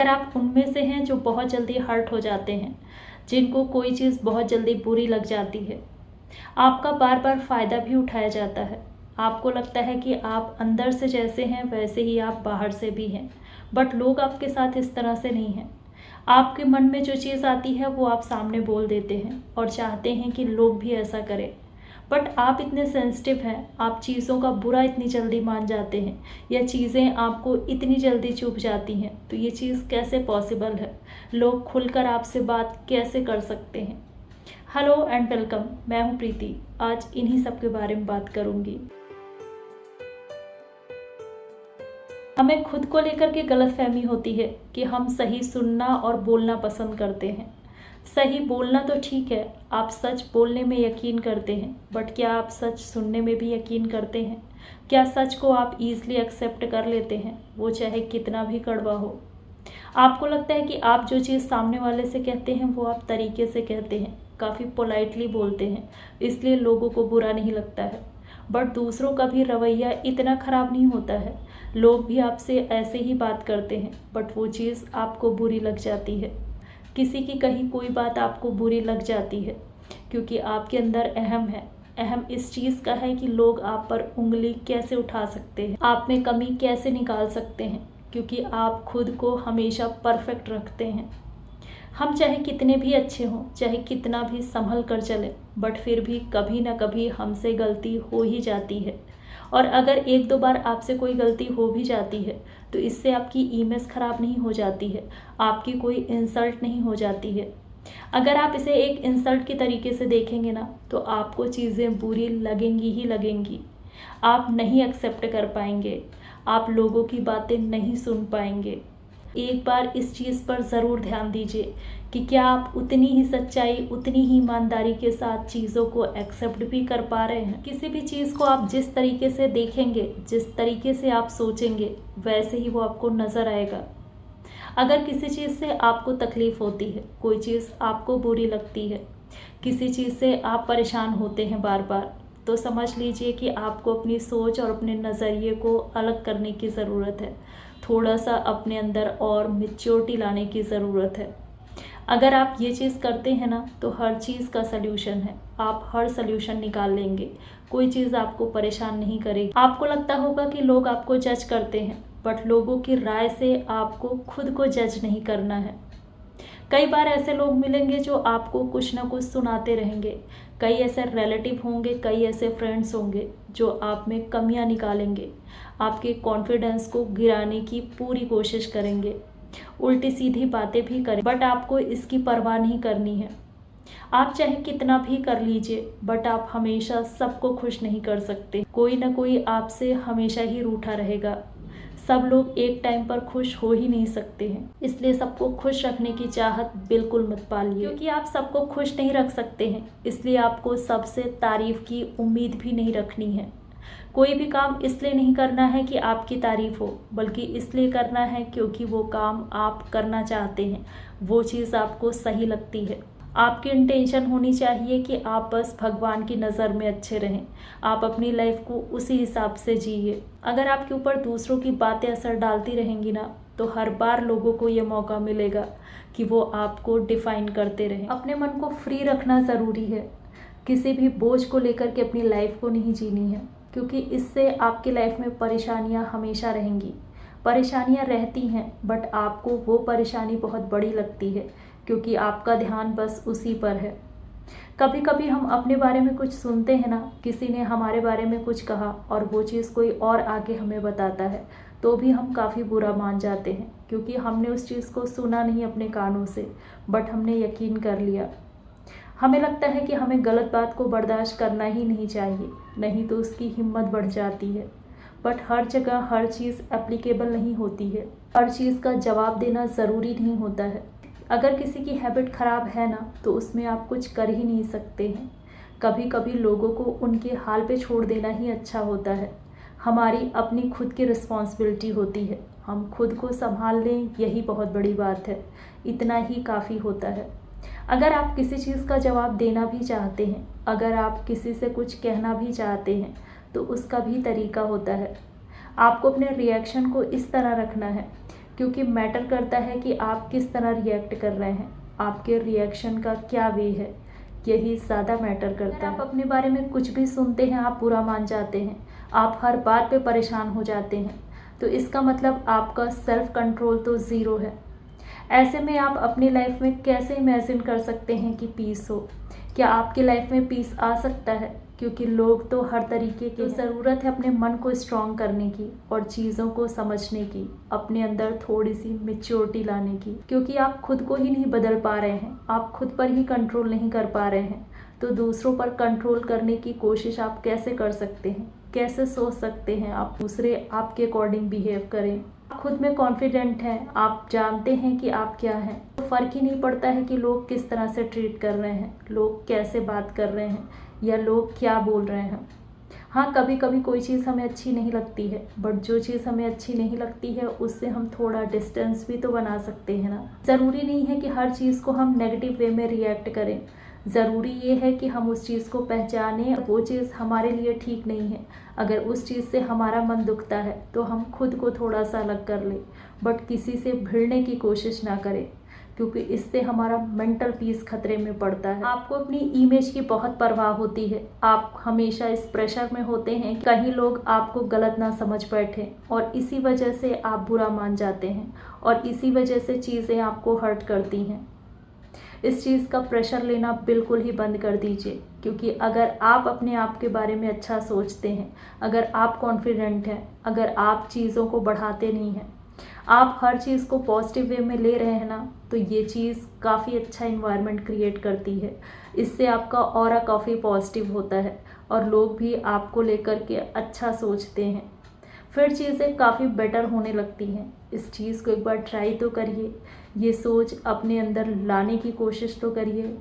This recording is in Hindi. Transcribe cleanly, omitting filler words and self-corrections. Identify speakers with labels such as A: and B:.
A: अगर आप उनमें से हैं जो बहुत जल्दी हर्ट हो जाते हैं, जिनको कोई चीज़ बहुत जल्दी बुरी लग जाती है, आपका बार बार फ़ायदा भी उठाया जाता है, आपको लगता है कि आप अंदर से जैसे हैं वैसे ही आप बाहर से भी हैं, बट लोग आपके साथ इस तरह से नहीं हैं। आपके मन में जो चीज़ आती है वो आप सामने बोल देते हैं और चाहते हैं कि लोग भी ऐसा करें, बट आप इतने सेंसिटिव हैं, आप चीज़ों का बुरा इतनी जल्दी मान जाते हैं या चीज़ें आपको इतनी जल्दी चुभ जाती हैं, तो ये चीज़ कैसे पॉसिबल है? लोग खुलकर आपसे बात कैसे कर सकते हैं? हेलो एंड वेलकम, मैं हूँ प्रीति। आज इन्हीं सब के बारे में बात करूँगी। हमें खुद को लेकर के गलतफहमी होती है कि हम सही सुनना और बोलना पसंद करते हैं। सही बोलना तो ठीक है, आप सच बोलने में यकीन करते हैं, बट क्या आप सच सुनने में भी यकीन करते हैं? क्या सच को आप ईज़िली एक्सेप्ट कर लेते हैं, वो चाहे कितना भी कड़वा हो? आपको लगता है कि आप जो चीज़ सामने वाले से कहते हैं वो आप तरीके से कहते हैं, काफ़ी पोलाइटली बोलते हैं, इसलिए लोगों को बुरा नहीं लगता है। बट दूसरों का भी रवैया इतना ख़राब नहीं होता है, लोग भी आपसे ऐसे ही बात करते हैं, बट वो चीज़ आपको बुरी लग जाती है। किसी की कही कोई बात आपको बुरी लग जाती है क्योंकि आपके अंदर अहम है। अहम इस चीज़ का है कि लोग आप पर उंगली कैसे उठा सकते हैं, आप में कमी कैसे निकाल सकते हैं, क्योंकि आप खुद को हमेशा परफेक्ट रखते हैं। हम चाहे कितने भी अच्छे हों, चाहे कितना भी संभल कर चलें, बट फिर भी कभी ना कभी हमसे गलती हो ही जाती है। और अगर एक दो बार आपसे कोई गलती हो भी जाती है तो इससे आपकी इमेज ख़राब नहीं हो जाती है, आपकी कोई इंसल्ट नहीं हो जाती है। अगर आप इसे एक इंसल्ट के तरीके से देखेंगे ना, तो आपको चीज़ें बुरी लगेंगी ही लगेंगी। आप नहीं एक्सेप्ट कर पाएंगे, आप लोगों की बातें नहीं सुन पाएंगे। एक बार इस चीज़ पर ज़रूर ध्यान दीजिए कि क्या आप उतनी ही सच्चाई, उतनी ही ईमानदारी के साथ चीज़ों को एक्सेप्ट भी कर पा रहे हैं। किसी भी चीज़ को आप जिस तरीके से देखेंगे, जिस तरीके से आप सोचेंगे, वैसे ही वो आपको नज़र आएगा। अगर किसी चीज़ से आपको तकलीफ़ होती है, कोई चीज़ आपको बुरी लगती है, किसी चीज़ से आप परेशान होते हैं बार बार, तो समझ लीजिए कि आपको अपनी सोच और अपने नज़रिए को अलग करने की ज़रूरत है। थोड़ा सा अपने अंदर और मैच्योरिटी लाने की ज़रूरत है। अगर आप ये चीज़ करते हैं ना, तो हर चीज़ का सल्यूशन है, आप हर सल्यूशन निकाल लेंगे, कोई चीज़ आपको परेशान नहीं करेगी। आपको लगता होगा कि लोग आपको जज करते हैं, बट लोगों की राय से आपको खुद को जज नहीं करना है। कई बार ऐसे लोग मिलेंगे जो आपको कुछ ना कुछ सुनाते रहेंगे, कई ऐसे रिलेटिव होंगे, कई ऐसे फ्रेंड्स होंगे जो आप में कमियां निकालेंगे, आपके कॉन्फिडेंस को गिराने की पूरी कोशिश करेंगे, उल्टी सीधी बातें भी करें, बट आपको इसकी परवाह नहीं करनी है। आप चाहे कितना भी कर लीजिए, बट आप हमेशा सबको खुश नहीं कर सकते। कोई ना कोई आपसे हमेशा ही रूठा रहेगा। सब लोग एक टाइम पर खुश हो ही नहीं सकते हैं, इसलिए सबको खुश रखने की चाहत बिल्कुल मत पालिए, क्योंकि आप सबको खुश नहीं रख सकते हैं, इसलिए आपको सबसे तारीफ की उम्मीद भी नहीं रखनी है। कोई भी काम इसलिए नहीं करना है कि आपकी तारीफ हो, बल्कि इसलिए करना है क्योंकि वो काम आप करना चाहते हैं, वो चीज़ आपको सही लगती है। आपकी इंटेंशन होनी चाहिए कि आप बस भगवान की नज़र में अच्छे रहें, आप अपनी लाइफ को उसी हिसाब से जिए। अगर आपके ऊपर दूसरों की बातें असर डालती रहेंगी ना, तो हर बार लोगों को ये मौका मिलेगा कि वो आपको डिफाइन करते रहें। अपने मन को फ्री रखना ज़रूरी है, किसी भी बोझ को लेकर के अपनी लाइफ को नहीं जीनी है, क्योंकि इससे आपकी लाइफ में परेशानियाँ हमेशा रहेंगी। परेशानियाँ रहती हैं, बट आपको वो परेशानी बहुत बड़ी लगती है क्योंकि आपका ध्यान बस उसी पर है। कभी कभी हम अपने बारे में कुछ सुनते हैं ना, किसी ने हमारे बारे में कुछ कहा और वो चीज़ कोई और आके हमें बताता है, तो भी हम काफ़ी बुरा मान जाते हैं क्योंकि हमने उस चीज़ को सुना नहीं अपने कानों से, बट हमने यकीन कर लिया। हमें लगता है कि हमें गलत बात को बर्दाश्त करना ही नहीं चाहिए, नहीं तो उसकी हिम्मत बढ़ जाती है। बट हर जगह हर चीज़ एप्लीकेबल नहीं होती है, हर चीज़ का जवाब देना ज़रूरी नहीं होता है। अगर किसी की हैबिट ख़राब है ना, तो उसमें आप कुछ कर ही नहीं सकते हैं। कभी कभी लोगों को उनके हाल पे छोड़ देना ही अच्छा होता है। हमारी अपनी खुद की रिस्पॉन्सिबिलिटी होती है, हम खुद को संभाल लें, यही बहुत बड़ी बात है, इतना ही काफ़ी होता है। अगर आप किसी चीज़ का जवाब देना भी चाहते हैं, अगर आप किसी से कुछ कहना भी चाहते हैं, तो उसका भी तरीका होता है। आपको अपने रिएक्शन को इस तरह रखना है क्योंकि मैटर करता है कि आप किस तरह रिएक्ट कर रहे हैं, आपके रिएक्शन का क्या वे है, यही ज़्यादा मैटर करता है। आप अपने बारे में कुछ भी सुनते हैं आप बुरा मान जाते हैं, आप हर बात पे परेशान हो जाते हैं, तो इसका मतलब आपका सेल्फ कंट्रोल तो ज़ीरो है। ऐसे में आप अपनी लाइफ में कैसे इमेजिन कर सकते हैं कि पीस हो? क्या आपकी लाइफ में पीस आ सकता है? क्योंकि लोग तो हर तरीके की ज़रूरत है अपने मन को स्ट्रॉन्ग करने की और चीज़ों को समझने की, अपने अंदर थोड़ी सी मेच्योरिटी लाने की, क्योंकि आप खुद को ही नहीं बदल पा रहे हैं, आप खुद पर ही कंट्रोल नहीं कर पा रहे हैं, तो दूसरों पर कंट्रोल करने की कोशिश आप कैसे कर सकते हैं? कैसे सोच सकते हैं आप दूसरे आपके अकॉर्डिंग बिहेव करें? खुद में कॉन्फिडेंट हैं, आप जानते हैं कि आप क्या हैं, तो फ़र्क ही नहीं पड़ता है कि लोग किस तरह से ट्रीट कर रहे हैं, लोग कैसे बात कर रहे हैं या लोग क्या बोल रहे हैं। हाँ, कभी कभी कोई चीज़ हमें अच्छी नहीं लगती है, बट जो चीज़ हमें अच्छी नहीं लगती है उससे हम थोड़ा डिस्टेंस भी तो बना सकते हैं ना। ज़रूरी नहीं है कि हर चीज़ को हम नेगेटिव वे में रिएक्ट करें, ज़रूरी ये है कि हम उस चीज़ को पहचानें, वो चीज़ हमारे लिए ठीक नहीं है। अगर उस चीज़ से हमारा मन दुखता है तो हम खुद को थोड़ा सा अलग कर लें, बट किसी से भिड़ने की कोशिश ना करें, क्योंकि इससे हमारा मेंटल पीस खतरे में पड़ता है। आपको अपनी इमेज की बहुत परवाह होती है, आप हमेशा इस प्रेशर में होते हैं कहीं लोग आपको गलत ना समझ बैठे, और इसी वजह से आप बुरा मान जाते हैं और इसी वजह से चीज़ें आपको हर्ट करती हैं। इस चीज़ का प्रेशर लेना बिल्कुल ही बंद कर दीजिए, क्योंकि अगर आप अपने आप के बारे में अच्छा सोचते हैं, अगर आप कॉन्फिडेंट हैं, अगर आप चीज़ों को बढ़ाते नहीं हैं, आप हर चीज़ को पॉजिटिव वे में ले रहे हैं ना, तो ये चीज़ काफ़ी अच्छा इन्वायरमेंट क्रिएट करती है। इससे आपका ऑरा काफ़ी पॉजिटिव होता है और लोग भी आपको लेकर के अच्छा सोचते हैं, फिर चीज़ें काफ़ी बेटर होने लगती हैं। इस चीज़ को एक बार ट्राई तो करिए, ये सोच अपने अंदर लाने की कोशिश तो करिए।